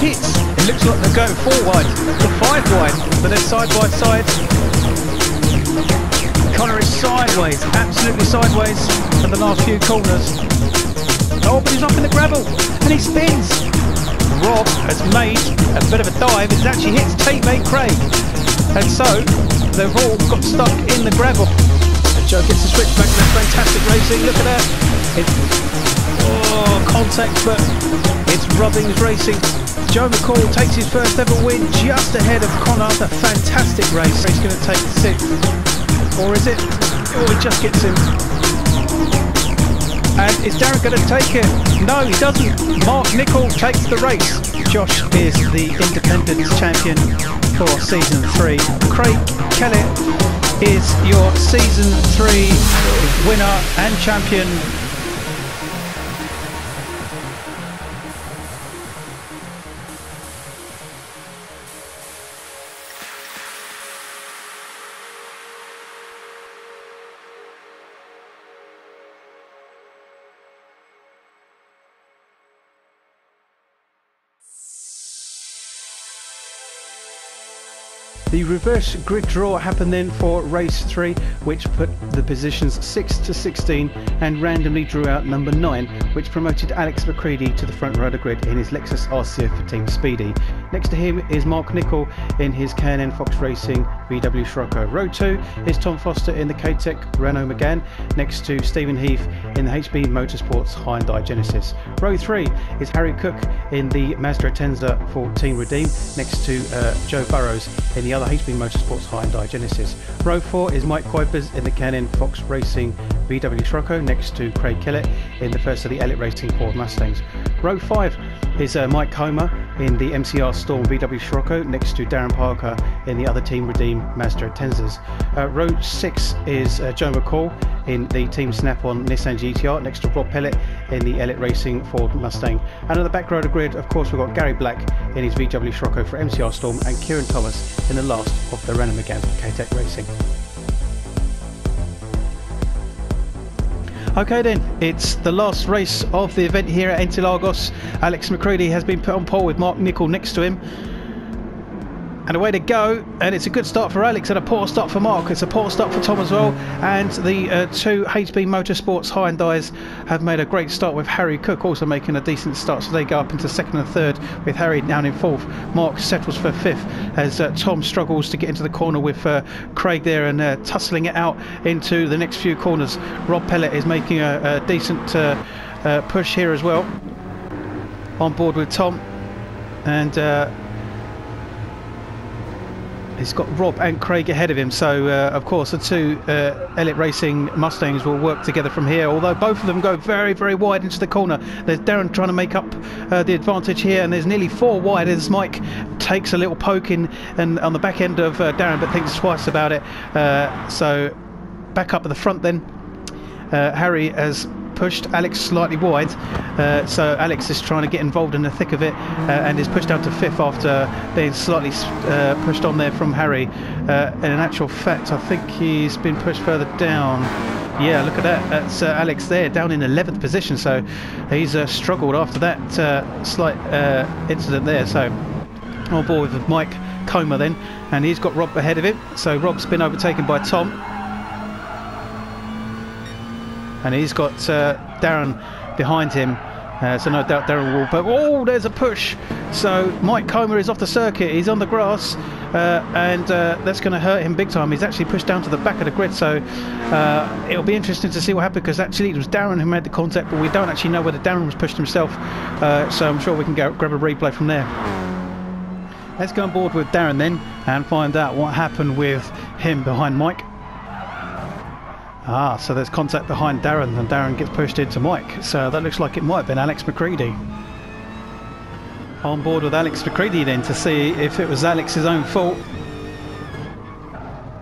hits. It looks like they're going 4 wide, or 5 wide, but they're side by side. Connor is sideways, absolutely sideways at the last few corners. Oh, but he's up in the gravel, and he spins. Rob has made a bit of a dive. It actually hits teammate Craig, and so they've all got stuck in the gravel. And Joe gets the switch back. That's fantastic racing. Look at that. Contact, but it's Robbins racing. Joe McCall takes his first ever win just ahead of Connor. A fantastic race. He's going to take 6th, or is it? Oh, he just gets him. And is Darren going to take it? No, he doesn't. Mark Nichol takes the race. Josh is the Independence champion for season 3. Craig Kellett is your season 3 winner and champion. The reverse grid draw happened then for race 3, which put the positions 6 to 16 and randomly drew out number 9, which promoted Alex McCready to the front row of the grid in his Lexus RCF for Team Speedy. Next to him is Mark Nichol in his K&N Fox Racing VW Scirocco. Row 2 is Tom Foster in the KTTC Renault Megane, next to Stephen Heath in the HB Motorsports Hyundai Genesis. Row 3 is Harry Cook in the Mazda Atenza for Team Redeem, next to Joe Burrows in the other HB Motorsports Hyundai Genesis. Row 4 is Mike Kuipers in the K&N Fox Racing VW Scirocco, next to Craig Kellett in the first of the Elliott Racing Ford Mustangs. Row 5 is Mike Comer in the MCR Storm VW Scirocco, next to Darren Parker in the other Team Redeem Mazda Atenzas. Row 6 is Joe McCall in the Team Snap-on Nissan GTR, next to Rob Pellet in the Elliott Racing Ford Mustang. And at the back row of the grid, of course, we've got Gary Black in his VW Scirocco for MCR Storm, and Kieran Thomas in the last of the Renault Megane for KTTC Racing. Okay then, it's the last race of the event here at Interlagos. Alex McCready has been put on pole with Mark Nichol next to him. And away to go, and it's a good start for Alex and a poor start for Mark. It's a poor start for Tom as well, and the 2 HB Motorsports Hyundais have made a great start, with Harry Cook also making a decent start, so they go up into 2nd and 3rd with Harry down in 4th. Mark settles for 5th as Tom struggles to get into the corner with Craig there, and tussling it out into the next few corners. Rob Pellet is making a decent push here as well, on board with Tom, and he's got Rob and Craig ahead of him, so of course the 2 Elliott Racing Mustangs will work together from here, although both of them go very, very wide into the corner. There's Darren trying to make up the advantage here, and there's nearly 4 wide as Mike takes a little poke in and on the back end of Darren, but thinks twice about it. So back up at the front then. Harry has pushed Alex slightly wide, so Alex is trying to get involved in the thick of it, and is pushed down to 5th after being slightly pushed on there from Harry. In actual fact, I think he's been pushed further down. Yeah, look at that, that's Alex there down in 11th position, so he's struggled after that slight incident there. So on board with Mike Comer then, and he's got Rob ahead of him, so Rob's been overtaken by Tom. And he's got Darren behind him, so no doubt Darren will. But oh, there's a push. So Mike Comer is off the circuit. He's on the grass, and that's going to hurt him big time. He's actually pushed down to the back of the grid. So it'll be interesting to see what happened, because actually it was Darren who made the contact, but we don't actually know whether Darren was pushed himself. So I'm sure we can grab a replay from there. Let's go on board with Darren then and find out what happened with him behind Mike. So there's contact behind Darren, and Darren gets pushed into Mike, so that looks like it might have been Alex McCready. On board with Alex McCready then to see if it was Alex's own fault.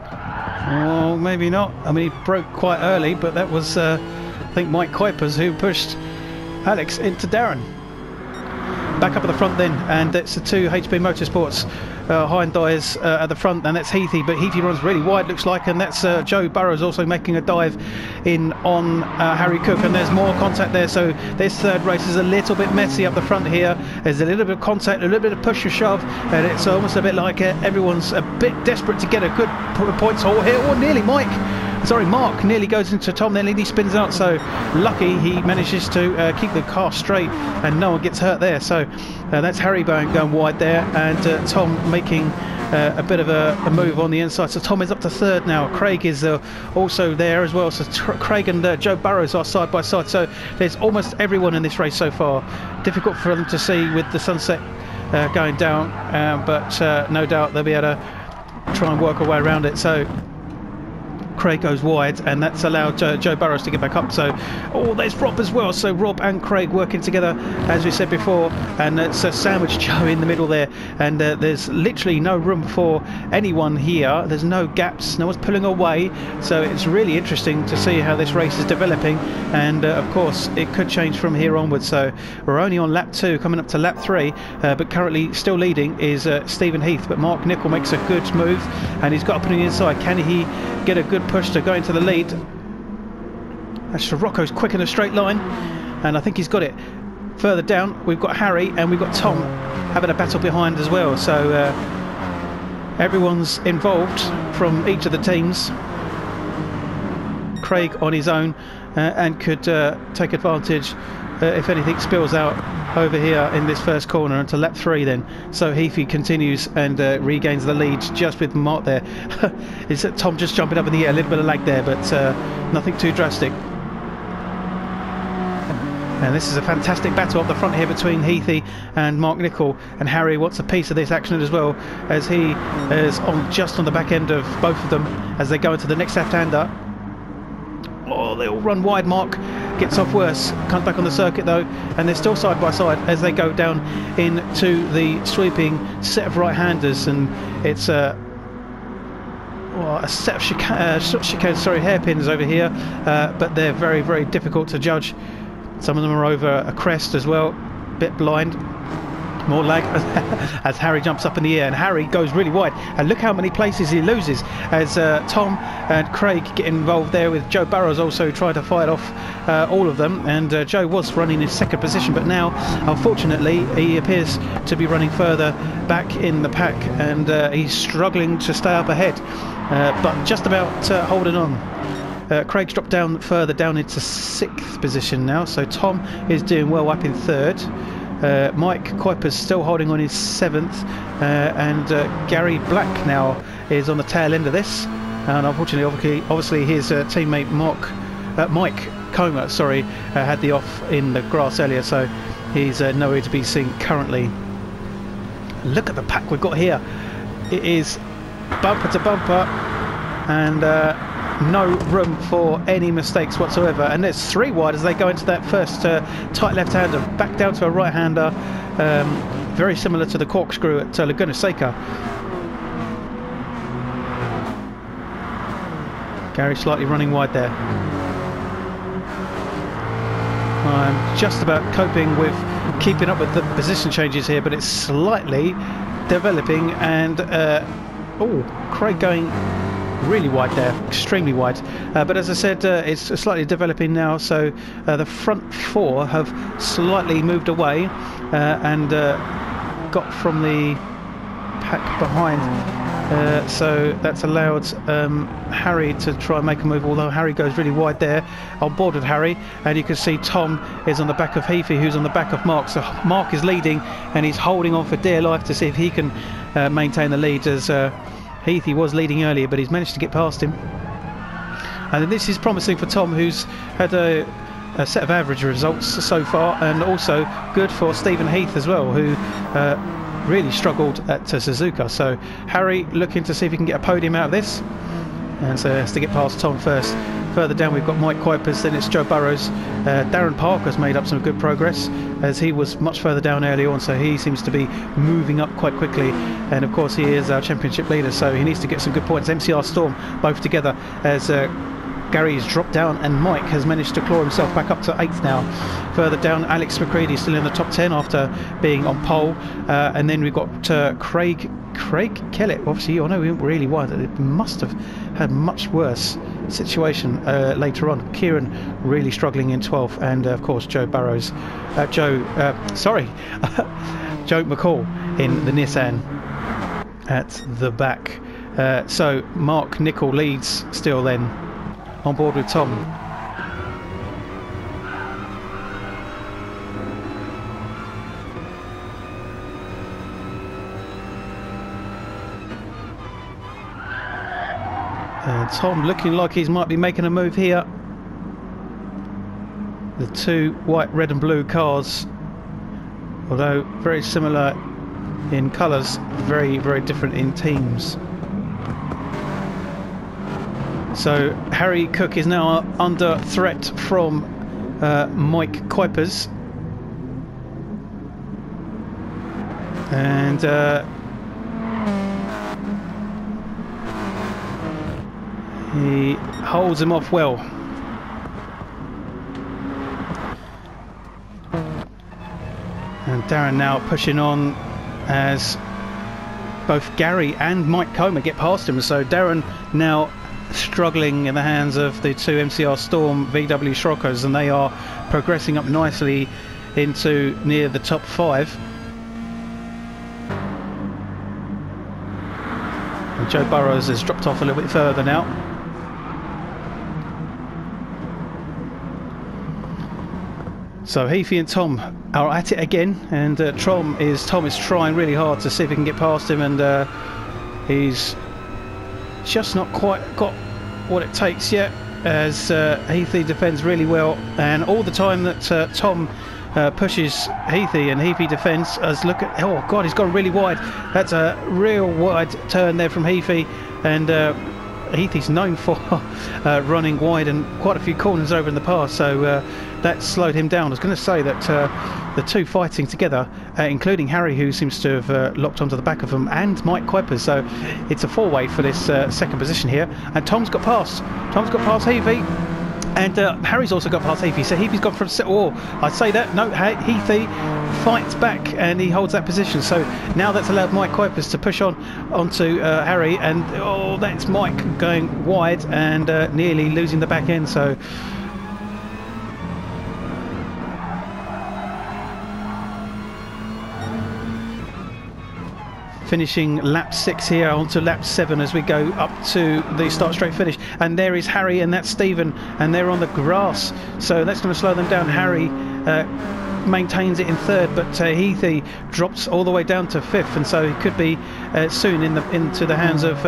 Well, maybe not. I mean, he broke quite early, but that was I think Mike Kuipers who pushed Alex into Darren. Back up at the front then, and it's the 2 HB Motorsports hind eyes at the front, and that's Heathy, but Heathy runs really wide, looks like, and that's Joe Burrows also making a dive in on Harry Cook, and there's more contact there. So this third race is a little bit messy up the front here. There's a little bit of contact, a little bit of push and shove, and it's almost a bit like everyone's a bit desperate to get a good points haul here. Or nearly Mark nearly goes into Tom, then he spins out, so lucky he manages to keep the car straight and no one gets hurt there. So that's Harry going wide there, and Tom making a bit of a move on the inside. So Tom is up to third now. Craig is also there as well, so Craig and Joe Burrows are side by side, so there's almost everyone in this race so far. Difficult for them to see with the sunset going down, but no doubt they'll be able to try and work a way around it. So Craig goes wide, and that's allowed Joe Burrows to get back up. So there's Rob as well, so Rob and Craig working together as we said before, and it's a sandwich Joe in the middle there, and there's literally no room for anyone here. There's no gaps, no one's pulling away, so it's really interesting to see how this race is developing, and of course it could change from here onwards. So we're only on lap 2, coming up to lap 3, but currently still leading is Stephen Heath, but Mark Nicol makes a good move, and he's got up on the inside. Can he get a good push to go into the lead? Rocco's quick in a straight line, and I think he's got it. Further down we've got Harry and we've got Tom having a battle behind as well, so everyone's involved from each of the teams. Craig on his own and could take advantage if anything spills out over here in this first corner into lap 3 then. So Heathy continues and regains the lead just with Mark there. It's Tom just jumping up in the air, a little bit of lag there, but nothing too drastic. And this is a fantastic battle up the front here between Heathy and Mark Nicol, and Harry wants a piece of this action as well, as he is just on the back end of both of them as they go into the next left-hander. They all run wide. Mark gets off worse, comes back on the circuit though, and they're still side by side as they go down into the sweeping set of right-handers, and it's a set of hairpins over here, but they're very, very difficult to judge. Some of them are over a crest as well, bit blind. More lag as Harry jumps up in the air, and Harry goes really wide, and look how many places he loses as Tom and Craig get involved there, with Joe Burrows also trying to fight off all of them, and Joe was running in second position, but now unfortunately he appears to be running further back in the pack, and he's struggling to stay up ahead, but just about holding on. Craig's dropped down further down into 6th position now, so Tom is doing well up in 3rd. Mike Kuiper's still holding on his 7th, and Gary Black now is on the tail end of this, and unfortunately obviously his teammate Mike Comer had the off in the grass earlier, so he's nowhere to be seen currently. Look at the pack we've got here. It is bumper to bumper, and no room for any mistakes whatsoever, and there's 3 wide as they go into that first tight left-hander, back down to a right-hander, very similar to the corkscrew at Laguna Seca. Gary slightly running wide there. I'm just about coping with keeping up with the position changes here, but it's slightly developing, and Craig going really wide there, extremely wide, but as I said, it's slightly developing now, so the front 4 have slightly moved away and got from the pack behind, so that's allowed Harry to try and make a move, although Harry goes really wide there. On board with Harry, and you can see Tom is on the back of Heathy, who's on the back of Mark, so Mark is leading and he's holding on for dear life to see if he can maintain the lead, as Heathy was leading earlier, but he's managed to get past him. And this is promising for Tom, who's had a set of average results so far, and also good for Stephen Heath as well, who really struggled at Suzuka. So Harry looking to see if he can get a podium out of this, and so has to get past Tom first. Further down we've got Mike Kuipers, then it's Joe Burrows. Darren Parker's made up some good progress, as he was much further down early on, so he seems to be moving up quite quickly, and of course he is our championship leader, so he needs to get some good points. MCR Storm both together as Gary's dropped down, and Mike has managed to claw himself back up to 8th now. Further down, Alex McCready still in the top 10 after being on pole, and then we've got Craig Kellett. Obviously, I know he went really wide. It must have had much worse situation later on. Kieran really struggling in 12th, and of course Joe McCall in the Nissan at the back. So Mark Nicol leads still then, on board with Tom. Tom looking like he might be making a move here. The two white, red and blue cars, although very similar in colours, very, very different in teams. So Harry Cook is now under threat from Mike Kuipers, and he holds him off well. And Darren now pushing on as both Gary and Mike Comer get past him. So Darren now struggling in the hands of the two MCR Storm VW Schrockers, and they are progressing up nicely into near the top 5. And Joe Burrows has dropped off a little bit further now. So Heafy and Tom are at it again, and Tom is trying really hard to see if he can get past him, and he's just not quite got what it takes yet, as Heafy defends really well, and all the time that Tom pushes Heafy and Heafy defends, as look at, oh god, he's gone really wide. That's a real wide turn there from Heafy, and Heafy's known for running wide and quite a few corners over in the past, so that slowed him down. I was going to say that the two fighting together, including Harry, who seems to have locked onto the back of them, and Mike Kuipers, so it's a four-way for this second position here. And Tom's got past Heafy, and Harry's also got past Heafy, so Heafy's gone from, I'd say that, no, Heafy fights back and he holds that position, so now that's allowed Mike Kuipers to push on onto Harry, and that's Mike going wide and nearly losing the back end. So finishing lap 6 here onto lap 7 as we go up to the start straight finish, and there is Harry and that's Stephen, and they're on the grass, so that's going to slow them down. Harry maintains it in 3rd, but Heafy drops all the way down to 5th, and so he could be soon into the hands of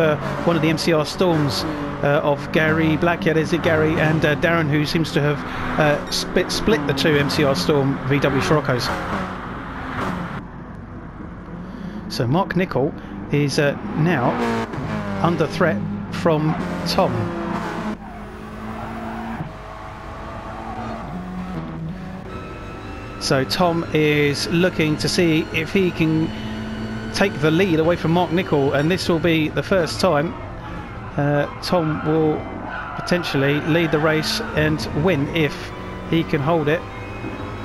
one of the MCR Storms of Gary Black. Yeah, there's it, Gary and Darren, who seems to have split the two MCR Storm VW Schrockos. So Mark Nicol is now under threat from Tom. So Tom is looking to see if he can take the lead away from Mark Nicol, and this will be the first time Tom will potentially lead the race and win if he can hold it.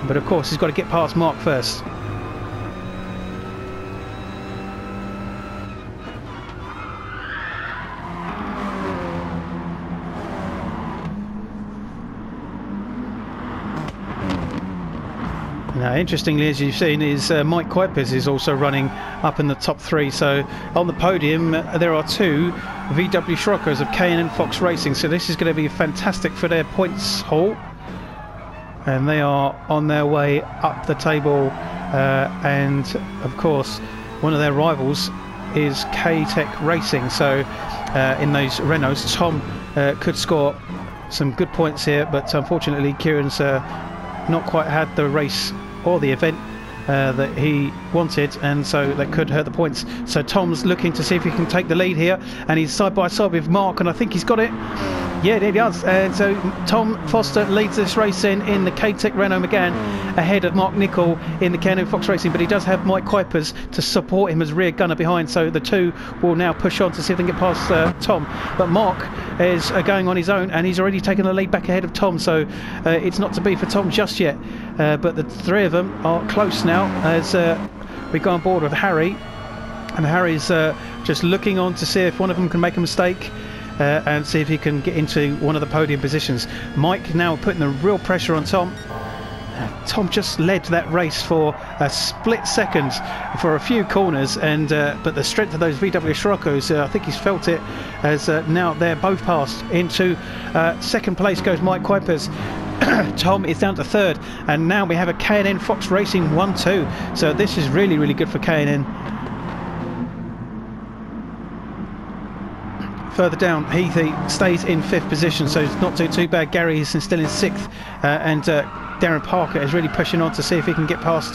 But of course he's got to get past Mark first. Now, interestingly, as you've seen, is Mike Kuipers is also running up in the top 3. So on the podium there are 2 VW Schrockers of K&N Fox Racing. So this is going to be fantastic for their points haul, and they are on their way up the table. And of course, one of their rivals is K-Tech Racing. So in those Renaults, Tom could score some good points here, but unfortunately Kieran's not quite had the race or the event that he wanted, and so that could hurt the points. So Tom's looking to see if he can take the lead here, and he's side by side with Mark, and I think he's got it. Yeah, there he does. And so Tom Foster leads this race in the KTTC Renault Megane, ahead of Mark Nicol in the K&N Fox Racing, but he does have Mike Kuipers to support him as rear gunner behind, so the two will now push on to see if they can get past Tom. But Mark is going on his own, and he's already taken the lead back ahead of Tom, so it's not to be for Tom just yet, but the three of them are close now as we go on board with Harry, and Harry's just looking on to see if one of them can make a mistake and see if he can get into one of the podium positions. Mike now putting the real pressure on Tom. Tom just led that race for a split second for a few corners, and but the strength of those VW Scirocco's, I think he's felt it, as now they're both passed. Into second place goes Mike Kuipers. Tom is down to third, and now we have a K&N Fox Racing 1-2, so this is really, really good for K&N. Further down, Heathy stays in 5th position, so it's not too bad. Gary is still in 6th, and Darren Parker is really pushing on to see if he can get past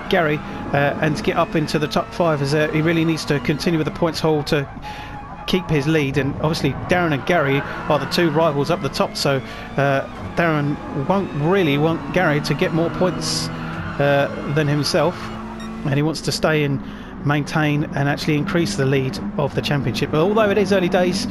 Gary and get up into the top 5, as he really needs to continue with the points haul to keep his lead. And obviously Darren and Gary are the two rivals up the top, so Darren won't really want Gary to get more points than himself, and he wants to stay in, maintain and actually increase the lead of the championship. But although it is early days,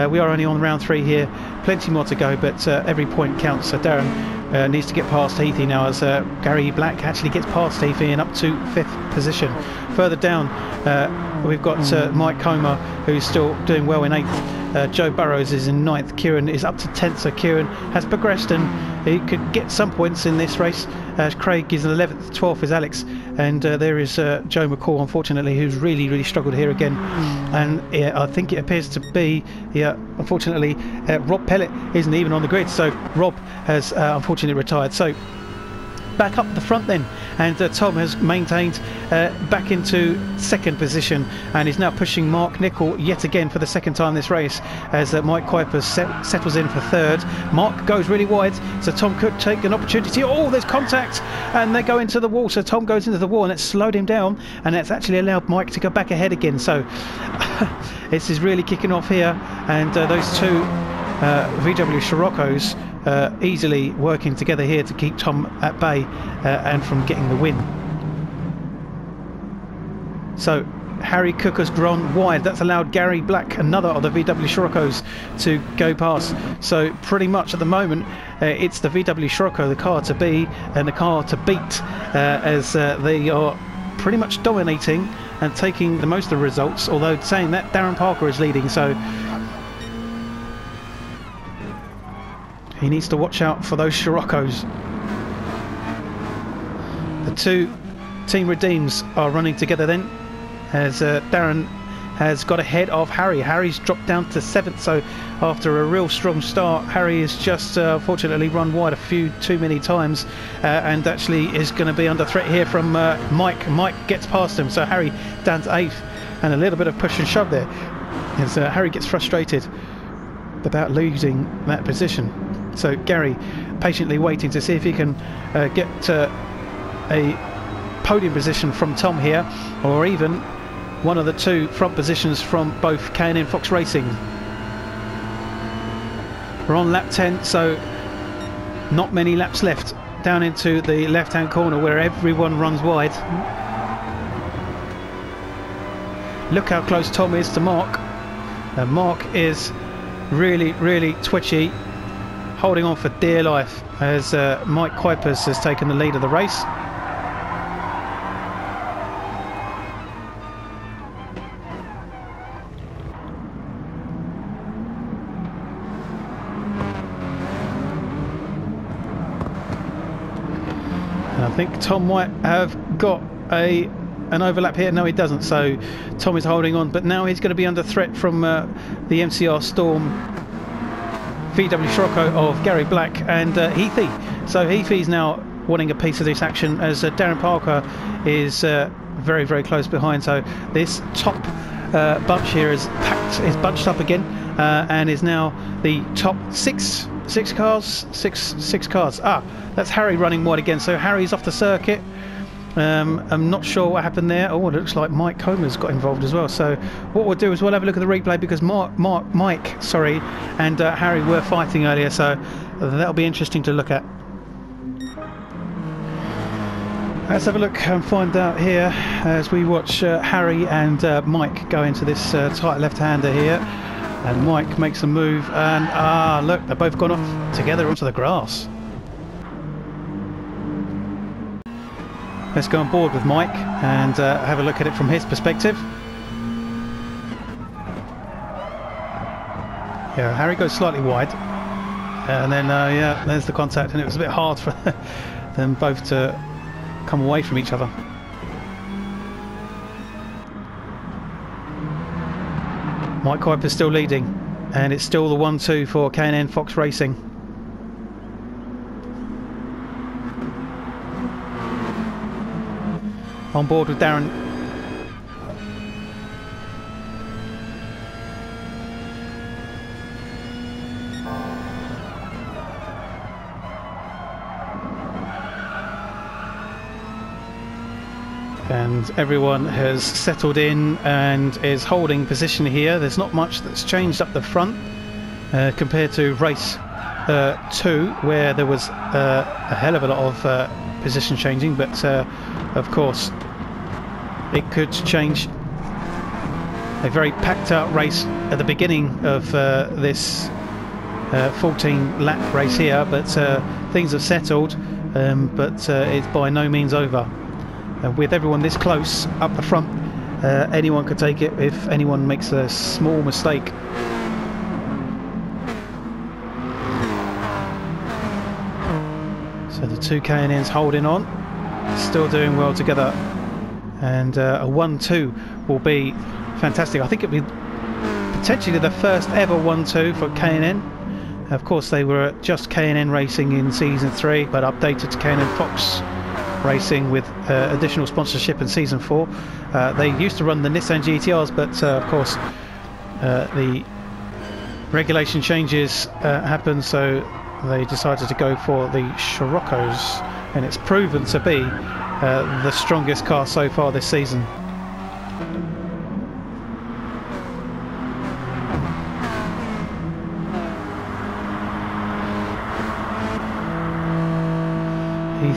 we are only on round 3 here, plenty more to go, but every point counts. So Darren needs to get past Heathy now, as Gary Black actually gets past Heathy and up to 5th position. Further down we've got Mike Comer, who's still doing well in 8th. Joe Burrows is in 9th. Kieran is up to 10th, so Kieran has progressed and he could get some points in this race. Craig is in 11th, 12th is Alex, and there is Joe McCall, unfortunately, who's really struggled here again. And I think it appears to be, unfortunately, Rob Pellet isn't even on the grid, so Rob has unfortunately retired. So back up the front then, and Tom has maintained back into 2nd position and is now pushing Mark Nicol yet again for the 2nd time this race, as Mike Kuipers settles in for 3rd. Mark goes really wide, so Tom could take an opportunity. Oh, there's contact, and they go into the wall, so Tom goes into the wall, and it's slowed him down, and it's actually allowed Mike to go back ahead again. So this is really kicking off here, and those two VW Scirocco's easily working together here to keep Tom at bay and from getting the win. So Harry Cook has gone wide. That's allowed Gary Black, another of the VW Scirocco's, to go past. So pretty much at the moment it's the VW Scirocco, the car to be and the car to beat, as they are pretty much dominating and taking the most of the results, although saying that Darren Parker is leading, so he needs to watch out for those Scirocco's. The two Team Redeems are running together then, as Darren has got ahead of Harry. Harry's dropped down to 7th, so after a real strong start, Harry has just fortunately run wide a few too many times, and actually is going to be under threat here from Mike. Mike gets past him, so Harry down to 8th, and a little bit of push and shove there, as Harry gets frustrated about losing that position. So Gary patiently waiting to see if he can get a podium position from Tom here, or even one of the two front positions from both K&N Fox Racing. We're on lap 10, so not many laps left down into the left hand corner where everyone runs wide. Look how close Tom is to Mark. Mark is really twitchy, holding on for dear life, as Mike Kuipers has taken the lead of the race. And I think Tom might have got an overlap here. No, he doesn't, so Tom is holding on, but now he's going to be under threat from the MCR Storm VW Scirocco of Gary Black and Heathy. So Heathy's now wanting a piece of this action, as Darren Parker is very close behind. So this top bunch here is bunched up again, and is now the top six cars. That's Harry running wide again. So Harry's off the circuit, I'm not sure what happened there. Oh, it looks like Mike Comer's got involved as well. So what we'll do is we'll have a look at the replay, because Mike, sorry, and Harry were fighting earlier, so that'll be interesting to look at. Let's have a look and find out here as we watch Harry and Mike go into this tight left-hander here. And Mike makes a move, and look, they've both gone off together onto the grass. Let's go on board with Mike and have a look at it from his perspective. Yeah, Harry goes slightly wide, and then yeah, there's the contact, and it was a bit hard for them both to come away from each other. Mike Kuiper's still leading, and it's still the 1-2 for K&N Fox Racing. On board with Darren. And everyone has settled in and is holding position here. There's not much that's changed up the front compared to race 2, where there was a hell of a lot of position changing, but of course it could change. A very packed out race at the beginning of this 14 lap race here, but things have settled, but it's by no means over. With everyone this close up the front, anyone could take it if anyone makes a small mistake. So the two K&Ns holding on, still doing well together, and a 1-2 will be fantastic. I think it'll be potentially the first ever 1-2 for K&N. Of course, they were just K&N Racing in season 3, but updated to K&N Fox Racing with additional sponsorship in season 4. They used to run the Nissan GTRs, but of course the regulation changes happened, so they decided to go for the Scirocco's, and it's proven to be the strongest car so far this season.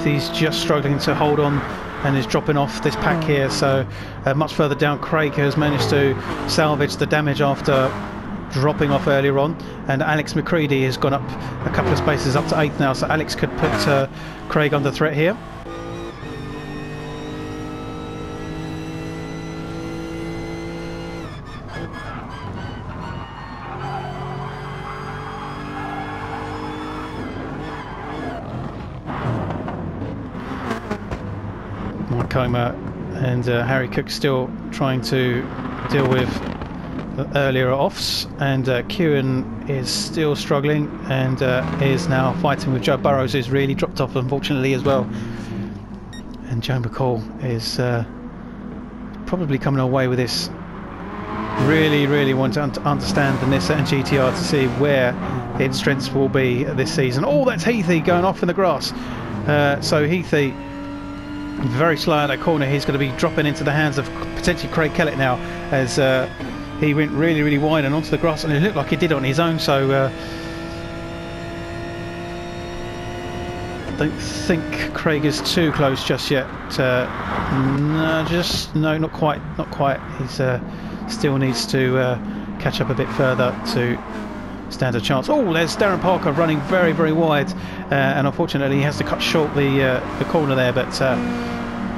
He's just struggling to hold on and is dropping off this pack here, so much further down Craig has managed to salvage the damage after dropping off earlier on, and Alex McCready has gone up a couple of spaces up to 8th now, so Alex could put Craig under threat here. Mike Comer and Harry Cook still trying to deal with the earlier offs, and Kewan is still struggling and is now fighting with Joe Burrows, who's really dropped off unfortunately as well. And Joe McCall is probably coming away with this. Really want to understand the Nissan GTR to see where its strengths will be this season. Oh, that's Heathy going off in the grass. So Heathy very slow at that corner. He's going to be dropping into the hands of potentially Craig Kellett now, as he went really wide and onto the grass, and it looked like he did on his own, so don't think Craig is too close just yet. No, not quite. He's still needs to catch up a bit further to stand a chance. Oh, there's Darren Parker running very wide, and unfortunately he has to cut short the corner there, but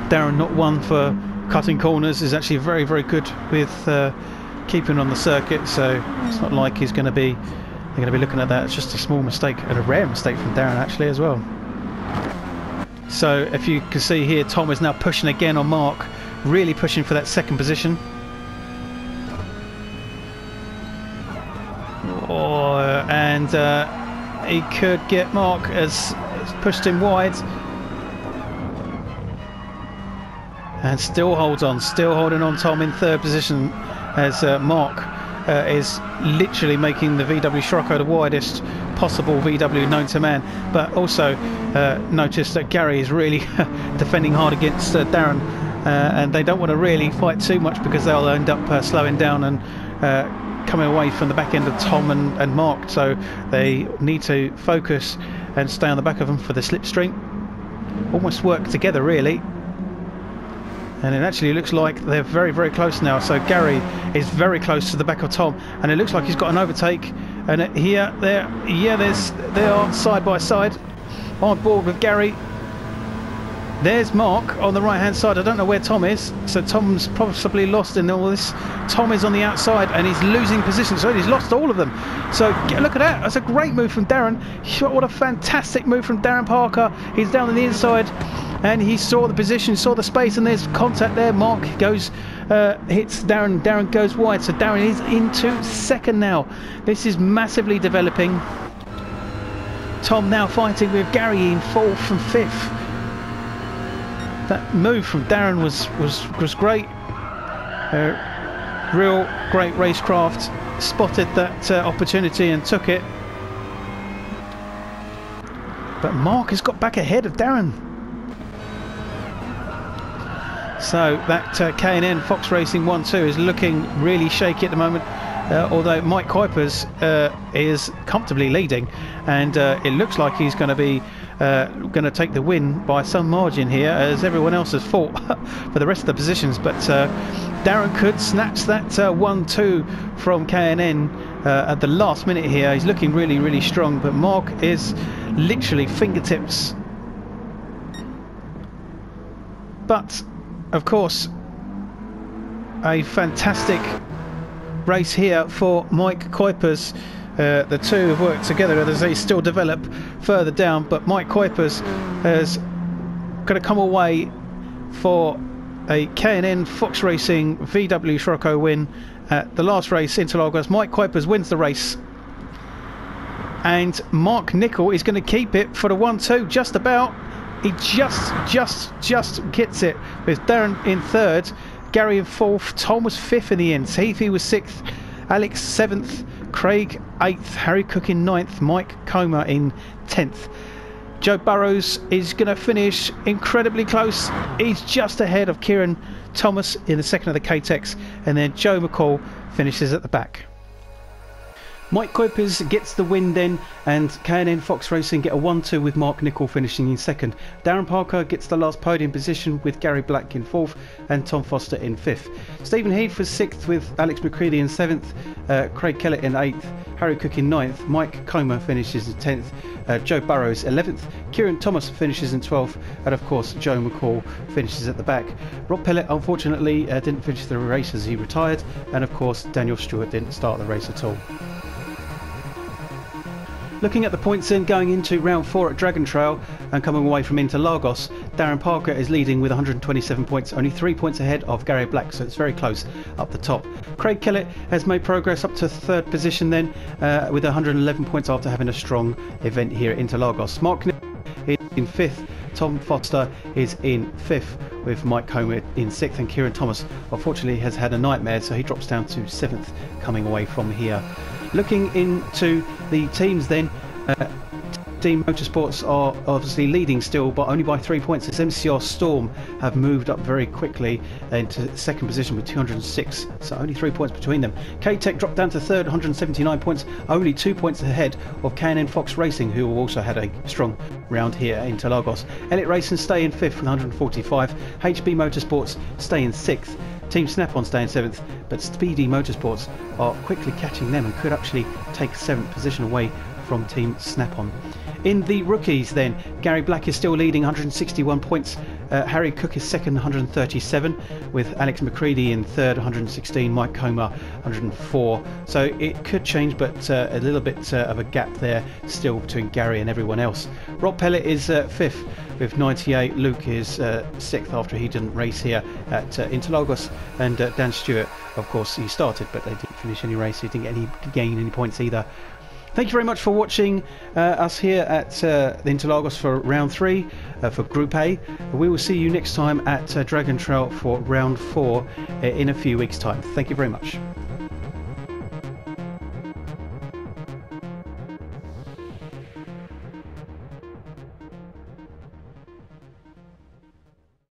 Darren, not one for cutting corners, is actually very good with keeping on the circuit, so it's not like they're going to be looking at that. It's just a small mistake, and a rare mistake from Darren actually as well. So if you can see here, Tom is now pushing again on Mark, really pushing for that second position. And he could get Mark as it's pushed him wide, and still holds on, still holding on Tom in third position, as Mark is literally making the VW Scirocco the widest possible VW known to man. But also notice that Gary is really defending hard against Darren, and they don't want to really fight too much because they'll end up slowing down and coming away from the back end of Tom and Mark, so they need to focus and stay on the back of them for the slipstream. Almost work together really, and it actually looks like they're very, very close now. So Gary is very close to the back of Tom, and it looks like he's got an overtake. And they are side by side on board with Gary. There's Mark on the right hand side. I don't know where Tom is, so Tom's possibly lost in all this. Tom is on the outside and he's losing position, so he's lost all of them. So look at that, that's a great move from Darren. What a fantastic move from Darren Parker. He's down on the inside and he saw the position, saw the space, and there's contact there. Mark goes, hits Darren. Darren goes wide, so Darren is into second now. This is massively developing. Tom now fighting with Gary in fourth and fifth. That move from Darren was great. Real great racecraft. Spotted that opportunity and took it. But Mark has got back ahead of Darren. So that K&N Fox Racing 1-2 is looking really shaky at the moment. Although Mike Kuipers is comfortably leading, and it looks like he's going to be take the win by some margin here, as everyone else has fought for the rest of the positions. But Darren could snatch that 1-2 from K&N at the last minute here. He's looking really, really strong, but Mark is literally fingertips. But of course, a fantastic race here for Mike Kuipers. The two have worked together as they still develop further down, but Mike Kuipers is going to come away for a K&N Fox Racing VW Scirocco win at the last race, Interlagos. Mike Kuipers wins the race, and Mark Nicol is going to keep it for the 1-2 just about. He just gets it, with Darren in third, Gary in fourth, Tom was fifth in the end, Heathy was sixth, Alex seventh, Craig 8th, Harry Cook in 9th, Mike Comer in 10th. Joe Burrows is going to finish incredibly close. He's just ahead of Kieran Thomas in the second of the KTTC, and then Joe McCall finishes at the back. Mike Kuipers gets the win then, and K&N Fox Racing get a 1-2 with Mark Nicol finishing in second. Darren Parker gets the last podium position with Gary Black in fourth and Tom Foster in fifth. Stephen Heath was sixth with Alex McCready in seventh, Craig Kellett in eighth, Harry Cook in ninth, Mike Comer finishes in 10th, Joe Burrows 11th, Kieran Thomas finishes in 12th, and of course Joe McCall finishes at the back. Rob Pellet unfortunately didn't finish the race as he retired, and of course Daniel Stewart didn't start the race at all. Looking at the points then, going into round 4 at Dragon Trail and coming away from Interlagos, Darren Parker is leading with 127 points, only 3 points ahead of Gary Black, so it's very close up the top. Craig Kellett has made progress up to third position then, with 111 points after having a strong event here at Interlagos. Mark is in 5th, Tom Foster is in 5th, with Mike Comer in 6th, and Kieran Thomas unfortunately has had a nightmare, so he drops down to 7th coming away from here. Looking into the teams then, Team Motorsports are obviously leading still, but only by 3 points, as MCR Storm have moved up very quickly into second position with 206, so only 3 points between them. K-Tech dropped down to third, 179 points, only 2 points ahead of K&N Fox Racing, who also had a strong round here in Interlagos. Elliott Racing stay in 5th with 145, HB Motorsports stay in 6th, Team Snap-on stay in 7th, but Speedy Motorsports are quickly catching them and could actually take 7th position away from Team Snap-on. In the rookies then, Gary Black is still leading, 161 points. Harry Cook is second, 137, with Alex McCready in third, 116, Mike Comer 104. So it could change, but a little bit of a gap there still between Gary and everyone else. Rob Pellet is 5th with 98. Luke is 6th after he didn't race here at Interlagos, and Dan Stewart, of course, he started but they didn't finish any race. He didn't gain any points either. Thank you very much for watching us here at the Interlagos for round 3 for Group A. We will see you next time at Dragon Trail for round 4 in a few weeks' time. Thank you very much.